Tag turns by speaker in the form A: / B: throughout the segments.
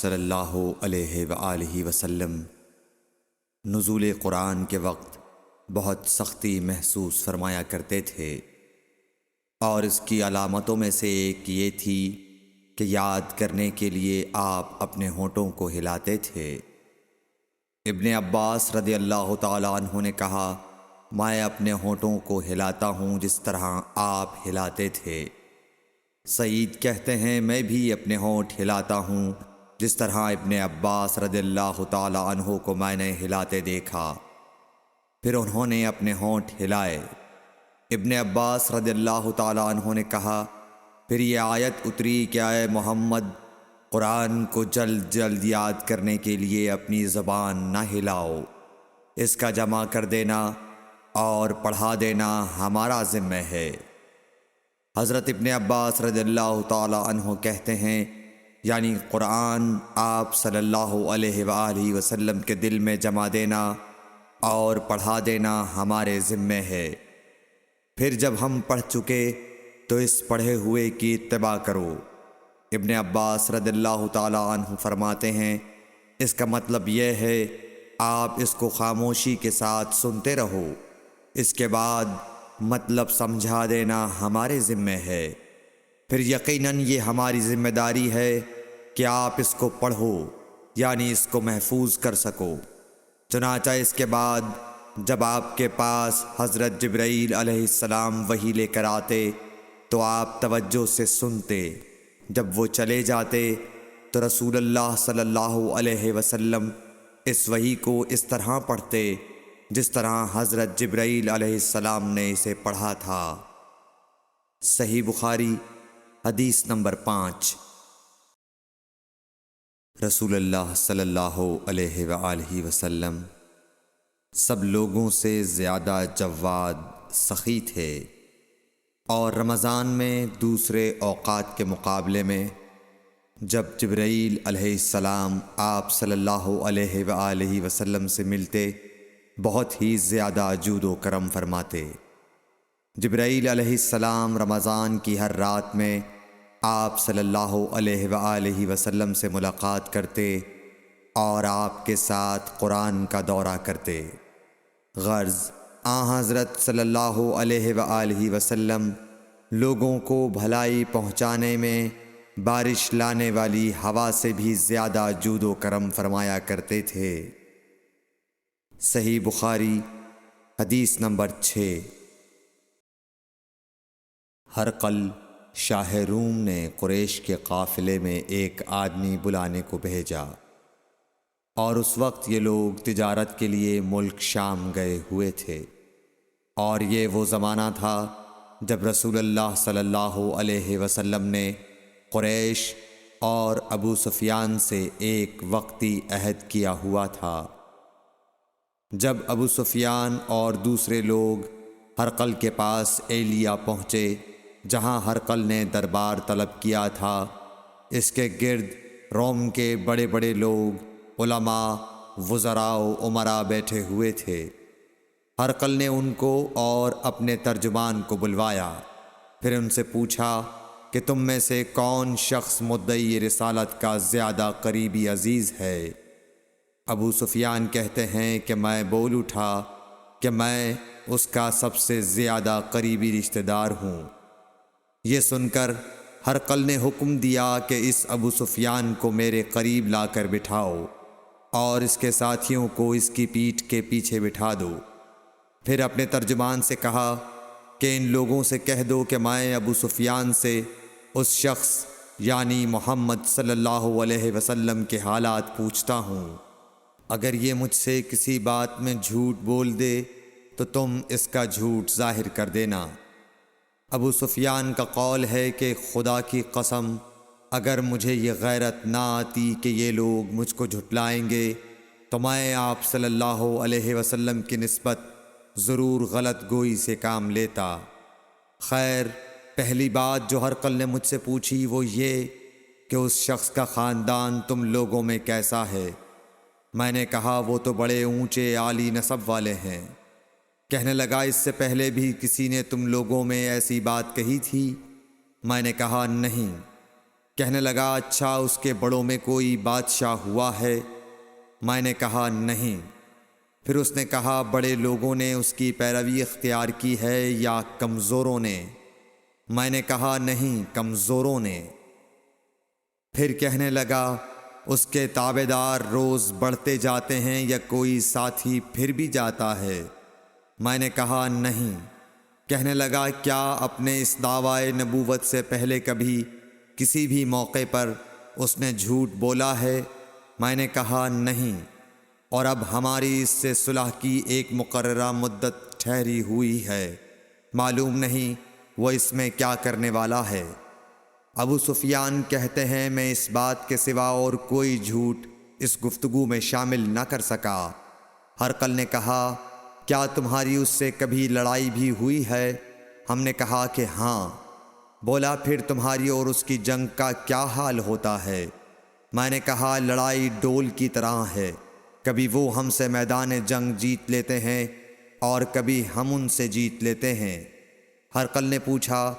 A: صلی اللہ علیہ وآلہ وسلم نزول قرآن کے وقت بہت سختی محسوس فرمایا کرتے تھے، اور اس کی علامتوں میں سے ایک یہ تھی کہ یاد کرنے کے لیے آپ اپنے ہونٹوں کو ہلاتے تھے۔ ابن عباس رضی اللہ تعالی عنہ نے کہا، میں اپنے ہونٹوں کو ہلاتا ہوں جس طرح آپ ہلاتے تھے۔ سعید کہتے ہیں، میں بھی اپنے ہونٹ ہلاتا ہوں جس طرح ابن عباس رضی اللہ تعالی عنہ کو میں نے ہلاتے دیکھا۔ پھر انہوں نے اپنے ہونٹ ہلائے۔ ابن عباس رضی اللہ تعالی عنہ نے کہا، پھر یہ آیت اتری کہ اے محمد، قرآن کو جلد جلد یاد کرنے کے لیے اپنی زبان نہ ہلاؤ، اس کا جمع کر دینا اور پڑھا دینا ہمارا ذمہ ہے۔ حضرت ابن عباس رضی اللہ تعالی عنہ کہتے ہیں، یعنی قرآن آپ صلی اللہ علیہ وآلہ وسلم کے دل میں جمع دینا اور پڑھا دینا ہمارے ذمہ ہے۔ پھر جب ہم پڑھ چکے تو اس پڑھے ہوئے کی اتباع کرو۔ ابن عباس رضی اللہ تعالی عنہ فرماتے ہیں، اس کا مطلب یہ ہے آپ اس کو خاموشی کے ساتھ سنتے رہو، اس کے بعد مطلب سمجھا دینا ہمارے ذمہ ہے۔ پھر یقیناً یہ ہماری ذمہ داری ہے کہ آپ اس کو پڑھو، یعنی اس کو محفوظ کر سکو۔ چنانچہ اس کے بعد جب آپ کے پاس حضرت جبرائیل علیہ السلام وحی لے کر آتے تو آپ توجہ سے سنتے، جب وہ چلے جاتے تو رسول اللہ صلی اللہ علیہ وسلم اس وحی کو اس طرح پڑھتے جس طرح حضرت جبرائیل علیہ السلام نے اسے پڑھا تھا۔ صحیح بخاری حدیث نمبر 5۔ رسول اللہ صلی اللہ علیہ وآلہ وسلم سب لوگوں سے زیادہ جواد سخی تھے، اور رمضان میں دوسرے اوقات کے مقابلے میں جب جبرائیل علیہ السلام آپ صلی اللہ علیہ وآلہ وسلم سے ملتے بہت ہی زیادہ جود و کرم فرماتے۔ جبرائیل علیہ السلام رمضان کی ہر رات میں آپ صلی اللہ علیہ وآلہ وسلم سے ملاقات کرتے اور آپ کے ساتھ قرآن کا دورہ کرتے۔ غرض حضرت صلی اللہ علیہ وآلہ وسلم لوگوں کو بھلائی پہنچانے میں بارش لانے والی ہوا سے بھی زیادہ جود و کرم فرمایا کرتے تھے۔ صحیح بخاری حدیث نمبر 6۔ ہرقل شاہ روم نے قریش کے قافلے میں ایک آدمی بلانے کو بھیجا، اور اس وقت یہ لوگ تجارت کے لیے ملک شام گئے ہوئے تھے، اور یہ وہ زمانہ تھا جب رسول اللہ صلی اللہ علیہ وسلم نے قریش اور ابو سفیان سے ایک وقتی عہد کیا ہوا تھا۔ جب ابو سفیان اور دوسرے لوگ ہرقل کے پاس ایلیا پہنچے جہاں ہرقل نے دربار طلب کیا تھا، اس کے گرد روم کے بڑے بڑے لوگ، علماء، وزراء و امراء بیٹھے ہوئے تھے۔ ہرقل نے ان کو اور اپنے ترجمان کو بلوایا، پھر ان سے پوچھا کہ تم میں سے کون شخص مدعی رسالت کا زیادہ قریبی عزیز ہے؟ ابو سفیان کہتے ہیں کہ میں بول اٹھا کہ میں اس کا سب سے زیادہ قریبی رشتہ دار ہوں۔ یہ سن کر ہرقل نے حکم دیا کہ اس ابو سفیان کو میرے قریب لا کر بٹھاؤ اور اس کے ساتھیوں کو اس کی پیٹھ کے پیچھے بٹھا دو۔ پھر اپنے ترجمان سے کہا کہ ان لوگوں سے کہہ دو کہ میں ابو سفیان سے اس شخص یعنی محمد صلی اللہ علیہ وسلم کے حالات پوچھتا ہوں، اگر یہ مجھ سے کسی بات میں جھوٹ بول دے تو تم اس کا جھوٹ ظاہر کر دینا۔ ابو سفیان کا قول ہے کہ خدا کی قسم، اگر مجھے یہ غیرت نہ آتی کہ یہ لوگ مجھ کو جھٹلائیں گے تو میں آپ صلی اللہ علیہ وسلم کی نسبت ضرور غلط گوئی سے کام لیتا۔ خیر، پہلی بات جو ہرقل نے مجھ سے پوچھی وہ یہ کہ اس شخص کا خاندان تم لوگوں میں کیسا ہے؟ میں نے کہا وہ تو بڑے اونچے عالی نسب والے ہیں۔ کہنے لگا، اس سے پہلے بھی کسی نے تم لوگوں میں ایسی بات کہی تھی؟ میں نے کہا نہیں۔ کہنے لگا اچھا اس کے بڑوں میں کوئی بادشاہ ہوا ہے؟ میں نے کہا نہیں۔ پھر اس نے کہا بڑے لوگوں نے اس کی پیروی اختیار کی ہے یا کمزوروں نے؟ میں نے کہا نہیں، کمزوروں نے۔ پھر کہنے لگا اس کے تابعدار روز بڑھتے جاتے ہیں یا کوئی ساتھی پھر بھی جاتا ہے؟ میں نے کہا نہیں۔ کہنے لگا کیا اپنے اس دعوی نبوت سے پہلے کبھی کسی بھی موقع پر اس نے جھوٹ بولا ہے؟ میں نے کہا نہیں، اور اب ہماری اس سے صلح کی ایک مقررہ مدت ٹھہری ہوئی ہے، معلوم نہیں وہ اس میں کیا کرنے والا ہے۔ ابو سفیان کہتے ہیں میں اس بات کے سوا اور کوئی جھوٹ اس گفتگو میں شامل نہ کر سکا۔ ہرقل نے کہا کیا تمہاری اس سے کبھی لڑائی بھی ہوئی ہے؟ ہم نے کہا کہ ہاں۔ بولا پھر تمہاری اور اس کی جنگ کا کیا حال ہوتا ہے؟ میں نے کہا لڑائی ڈول کی طرح ہے، کبھی وہ ہم سے میدان جنگ جیت لیتے ہیں اور کبھی ہم ان سے جیت لیتے ہیں۔ ہرقل نے پوچھا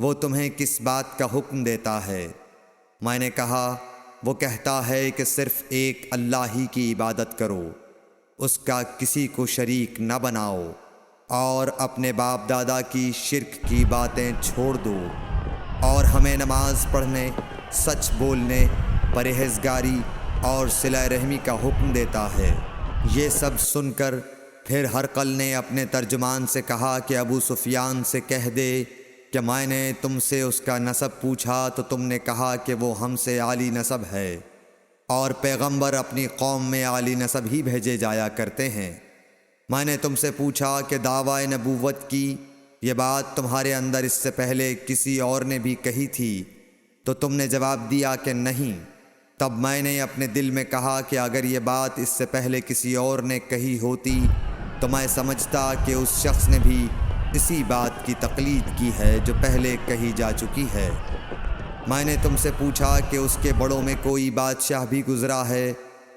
A: وہ تمہیں کس بات کا حکم دیتا ہے؟ میں نے کہا وہ کہتا ہے کہ صرف ایک اللہ ہی کی عبادت کرو، اس کا کسی کو شریک نہ بناؤ، اور اپنے باپ دادا کی شرک کی باتیں چھوڑ دو، اور ہمیں نماز پڑھنے، سچ بولنے، پرہیزگاری اور صلہ رحمی کا حکم دیتا ہے۔ یہ سب سن کر پھر ہرقل نے اپنے ترجمان سے کہا کہ ابو سفیان سے کہہ دے کہ میں نے تم سے اس کا نسب پوچھا تو تم نے کہا کہ وہ ہم سے عالی نسب ہے، اور پیغمبر اپنی قوم میں عالی نسب ہی بھیجے جایا کرتے ہیں۔ میں نے تم سے پوچھا کہ دعوی نبوت کی یہ بات تمہارے اندر اس سے پہلے کسی اور نے بھی کہی تھی؟ تو تم نے جواب دیا کہ نہیں۔ تب میں نے اپنے دل میں کہا کہ اگر یہ بات اس سے پہلے کسی اور نے کہی ہوتی تو میں سمجھتا کہ اس شخص نے بھی اسی بات کی تقلید کی ہے جو پہلے کہی جا چکی ہے۔ میں نے تم سے پوچھا کہ اس کے بڑوں میں کوئی بادشاہ بھی گزرا ہے؟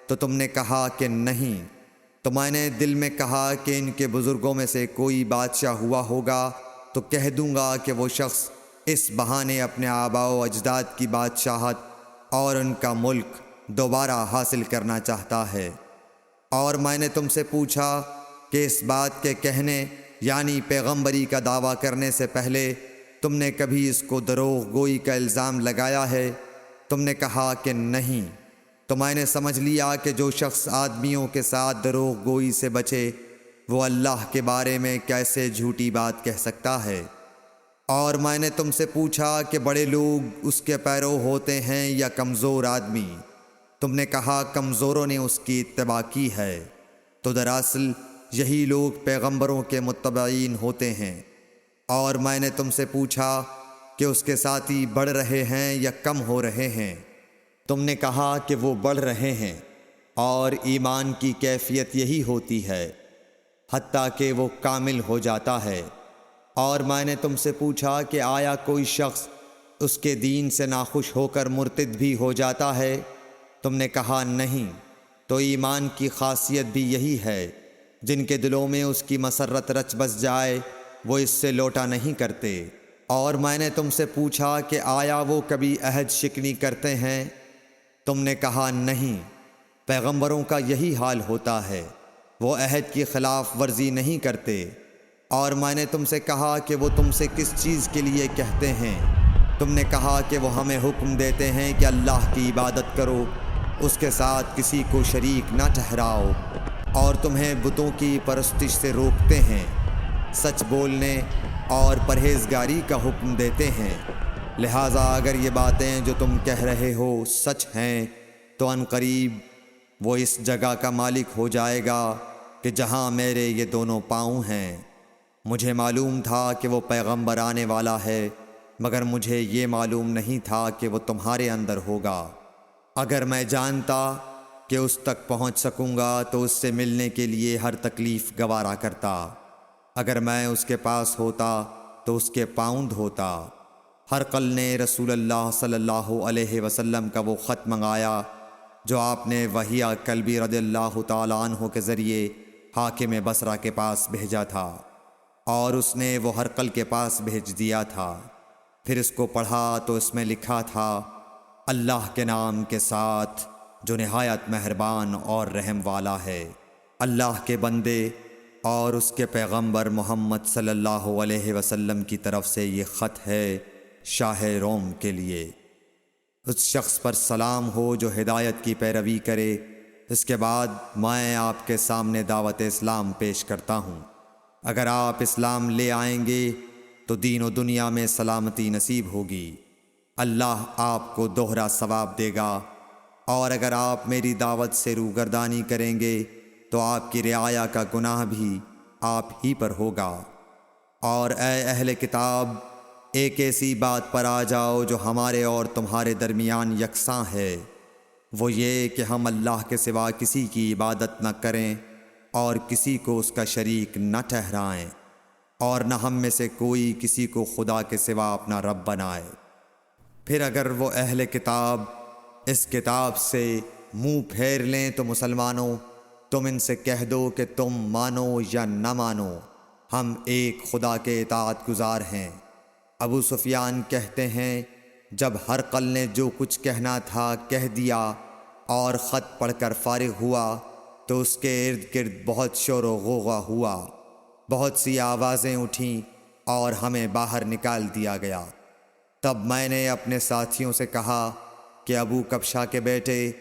A: تو تم نے کہا کہ نہیں۔ تو میں نے دل میں کہا کہ ان کے بزرگوں میں سے کوئی بادشاہ ہوا ہوگا تو کہہ دوں گا کہ وہ شخص اس بہانے اپنے آباء و اجداد کی بادشاہت اور ان کا ملک دوبارہ حاصل کرنا چاہتا ہے۔ اور میں نے تم سے پوچھا کہ اس بات کے کہنے یعنی پیغمبری کا دعویٰ کرنے سے پہلے تم نے کبھی اس کو دروغ گوئی کا الزام لگایا ہے؟ تم نے کہا کہ نہیں۔ تو میں نے سمجھ لیا کہ جو شخص آدمیوں کے ساتھ دروغ گوئی سے بچے وہ اللہ کے بارے میں کیسے جھوٹی بات کہہ سکتا ہے۔ اور میں نے تم سے پوچھا کہ بڑے لوگ اس کے پیرو ہوتے ہیں یا کمزور آدمی؟ تم نے کہا کمزوروں نے اس کی اتباع کی ہے۔ تو دراصل یہی لوگ پیغمبروں کے متبعین ہوتے ہیں۔ اور میں نے تم سے پوچھا کہ اس کے ساتھی بڑھ رہے ہیں یا کم ہو رہے ہیں؟ تم نے کہا کہ وہ بڑھ رہے ہیں، اور ایمان کی کیفیت یہی ہوتی ہے حتیٰ کہ وہ کامل ہو جاتا ہے۔ اور میں نے تم سے پوچھا کہ آیا کوئی شخص اس کے دین سے ناخوش ہو کر مرتد بھی ہو جاتا ہے؟ تم نے کہا نہیں۔ تو ایمان کی خاصیت بھی یہی ہے، جن کے دلوں میں اس کی مسرت رچ بس جائے وہ اس سے لوٹا نہیں کرتے۔ اور میں نے تم سے پوچھا کہ آیا وہ کبھی عہد شکنی کرتے ہیں؟ تم نے کہا نہیں۔ پیغمبروں کا یہی حال ہوتا ہے، وہ عہد کی خلاف ورزی نہیں کرتے۔ اور میں نے تم سے کہا کہ وہ تم سے کس چیز کے لیے کہتے ہیں؟ تم نے کہا کہ وہ ہمیں حکم دیتے ہیں کہ اللہ کی عبادت کرو، اس کے ساتھ کسی کو شریک نہ ٹھہراؤ، اور تمہیں بتوں کی پرستش سے روکتے ہیں، سچ بولنے اور پرہیزگاری کا حکم دیتے ہیں۔ لہٰذا اگر یہ باتیں جو تم کہہ رہے ہو سچ ہیں تو ان قریب وہ اس جگہ کا مالک ہو جائے گا کہ جہاں میرے یہ دونوں پاؤں ہیں۔ مجھے معلوم تھا کہ وہ پیغمبر آنے والا ہے، مگر مجھے یہ معلوم نہیں تھا کہ وہ تمہارے اندر ہوگا۔ اگر میں جانتا کہ اس تک پہنچ سکوں گا تو اس سے ملنے کے لیے ہر تکلیف گوارا کرتا۔ اگر میں اس کے پاس ہوتا تو اس کے پاؤں دھوتا۔ ہرقل نے رسول اللہ صلی اللہ علیہ وسلم کا وہ خط منگایا جو آپ نے وحیہ کلبی رضی اللہ تعالیٰ عنہ کے ذریعے حاکم بصرہ کے پاس بھیجا تھا، اور اس نے وہ ہرقل کے پاس بھیج دیا تھا۔ پھر اس کو پڑھا تو اس میں لکھا تھا اللہ کے نام کے ساتھ جو نہایت مہربان اور رحم والا ہے۔ اللہ کے بندے اور اس کے پیغمبر محمد صلی اللہ علیہ وسلم کی طرف سے یہ خط ہے شاہ روم کے لیے۔ اس شخص پر سلام ہو جو ہدایت کی پیروی کرے۔ اس کے بعد میں آپ کے سامنے دعوت اسلام پیش کرتا ہوں۔ اگر آپ اسلام لے آئیں گے تو دین و دنیا میں سلامتی نصیب ہوگی، اللہ آپ کو دوہرا ثواب دے گا، اور اگر آپ میری دعوت سے روگردانی کریں گے تو آپ کی رعایا کا گناہ بھی آپ ہی پر ہوگا۔ اور اے اہل کتاب، ایک ایسی بات پر آ جاؤ جو ہمارے اور تمہارے درمیان یکساں ہے، وہ یہ کہ ہم اللہ کے سوا کسی کی عبادت نہ کریں اور کسی کو اس کا شریک نہ ٹھہرائیں، اور نہ ہم میں سے کوئی کسی کو خدا کے سوا اپنا رب بنائے۔ پھر اگر وہ اہل کتاب اس کتاب سے منہ پھیر لیں تو مسلمانوں، تم ان سے کہہ دو کہ تم مانو یا نہ مانو، ہم ایک خدا کے اطاعت گزار ہیں۔ ابو سفیان کہتے ہیں جب ہرقل نے جو کچھ کہنا تھا کہہ دیا اور خط پڑھ کر فارغ ہوا تو اس کے ارد گرد بہت شور و غوغا ہوا، بہت سی آوازیں اٹھیں اور ہمیں باہر نکال دیا گیا۔ تب میں نے اپنے ساتھیوں سے کہا کہ ابو کبشہ کے بیٹے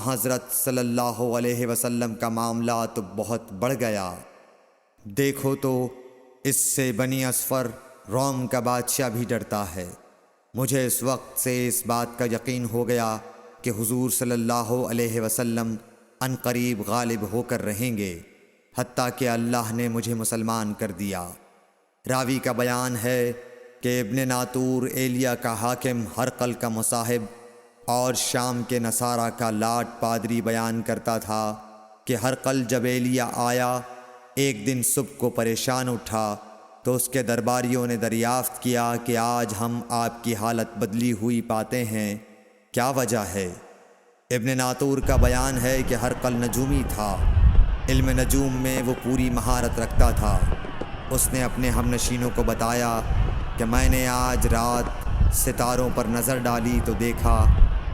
A: حضرت صلی اللہ علیہ وسلم کا معاملہ تو بہت بڑھ گیا، دیکھو تو اس سے بنی اصفر روم کا بادشاہ بھی ڈرتا ہے۔ مجھے اس وقت سے اس بات کا یقین ہو گیا کہ حضور صلی اللہ علیہ وسلم ان قریب غالب ہو کر رہیں گے، حتیٰ کہ اللہ نے مجھے مسلمان کر دیا۔ راوی کا بیان ہے کہ ابن ناطور ایلیا کا حاکم ہرقل کا مصاحب اور شام کے نصارہ کا لاٹ پادری بیان کرتا تھا کہ ہرقل جب ایلیا آیا ایک دن صبح کو پریشان اٹھا تو اس کے درباریوں نے دریافت کیا کہ آج ہم آپ کی حالت بدلی ہوئی پاتے ہیں، کیا وجہ ہے؟ ابن ناطور کا بیان ہے کہ ہرقل نجومی تھا، علم نجوم میں وہ پوری مہارت رکھتا تھا۔ اس نے اپنے ہم نشینوں کو بتایا کہ میں نے آج رات ستاروں پر نظر ڈالی تو دیکھا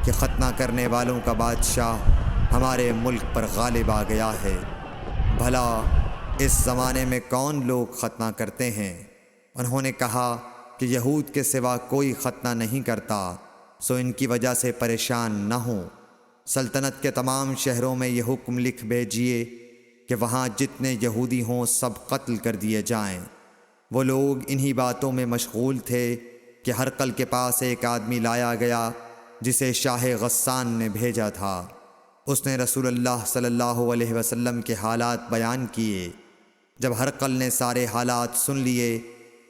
A: کہ ختنہ کرنے والوں کا بادشاہ ہمارے ملک پر غالب آ گیا ہے۔ بھلا اس زمانے میں کون لوگ ختنہ کرتے ہیں؟ انہوں نے کہا کہ یہود کے سوا کوئی ختنہ نہیں کرتا، سو ان کی وجہ سے پریشان نہ ہوں۔ سلطنت کے تمام شہروں میں یہ حکم لکھ بھیجیے کہ وہاں جتنے یہودی ہوں سب قتل کر دیے جائیں۔ وہ لوگ انہی باتوں میں مشغول تھے کہ ہرقل کے پاس ایک آدمی لایا گیا جسے شاہ غسان نے بھیجا تھا۔ اس نے رسول اللہ صلی اللہ علیہ وسلم کے حالات بیان کیے۔ جب ہرقل نے سارے حالات سن لیے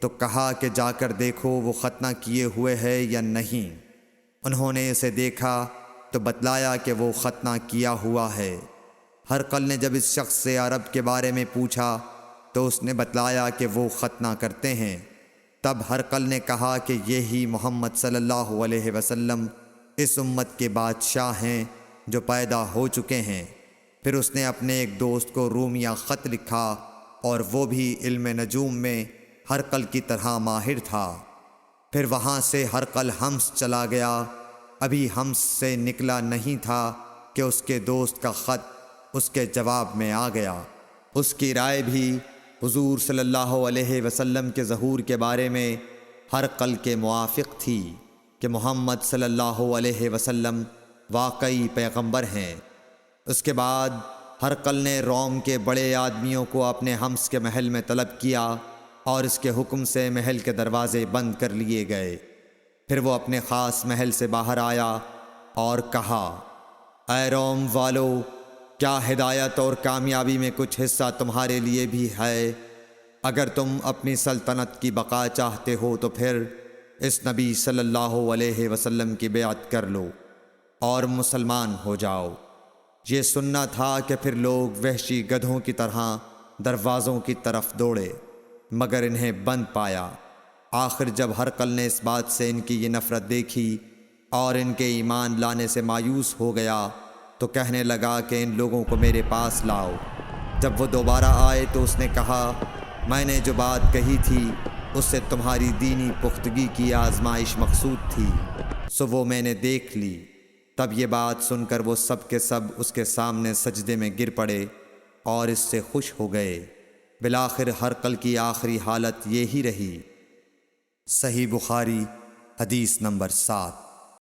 A: تو کہا کہ جا کر دیکھو وہ ختنہ کیے ہوئے ہے یا نہیں۔ انہوں نے اسے دیکھا تو بتلایا کہ وہ ختنہ کیا ہوا ہے۔ ہرقل نے جب اس شخص سے عرب کے بارے میں پوچھا تو اس نے بتلایا کہ وہ ختنہ کرتے ہیں۔ تب ہرقل نے کہا کہ یہی محمد صلی اللہ علیہ وسلم اس امت کے بادشاہ ہیں جو پیدا ہو چکے ہیں۔ پھر اس نے اپنے ایک دوست کو رومیہ خط لکھا اور وہ بھی علم نجوم میں ہرقل کی طرح ماہر تھا۔ پھر وہاں سے ہرقل حمص چلا گیا۔ ابھی حمص سے نکلا نہیں تھا کہ اس کے دوست کا خط اس کے جواب میں آ گیا۔ اس کی رائے بھی حضور صلی اللہ علیہ وسلم کے ظہور کے بارے میں ہرقل کے موافق تھی کہ محمد صلی اللہ علیہ وسلم واقعی پیغمبر ہیں۔ اس کے بعد ہرقل نے روم کے بڑے آدمیوں کو اپنے حمص کے محل میں طلب کیا اور اس کے حکم سے محل کے دروازے بند کر لیے گئے۔ پھر وہ اپنے خاص محل سے باہر آیا اور کہا، اے روم والو، کیا ہدایت اور کامیابی میں کچھ حصہ تمہارے لیے بھی ہے؟ اگر تم اپنی سلطنت کی بقا چاہتے ہو تو پھر اس نبی صلی اللہ علیہ وسلم کی بیعت کر لو اور مسلمان ہو جاؤ۔ یہ سننا تھا کہ پھر لوگ وحشی گدھوں کی طرح دروازوں کی طرف دوڑے، مگر انہیں بند پایا۔ آخر جب ہرقل نے اس بات سے ان کی یہ نفرت دیکھی اور ان کے ایمان لانے سے مایوس ہو گیا تو کہنے لگا کہ ان لوگوں کو میرے پاس لاؤ۔ جب وہ دوبارہ آئے تو اس نے کہا، میں نے جو بات کہی تھی اس سے تمہاری دینی پختگی کی آزمائش مقصود تھی، سو وہ میں نے دیکھ لی۔ تب یہ بات سن کر وہ سب کے سب اس کے سامنے سجدے میں گر پڑے اور اس سے خوش ہو گئے۔ بالآخر ہرقل کی آخری حالت یہ ہی رہی۔ صحیح بخاری حدیث نمبر 7۔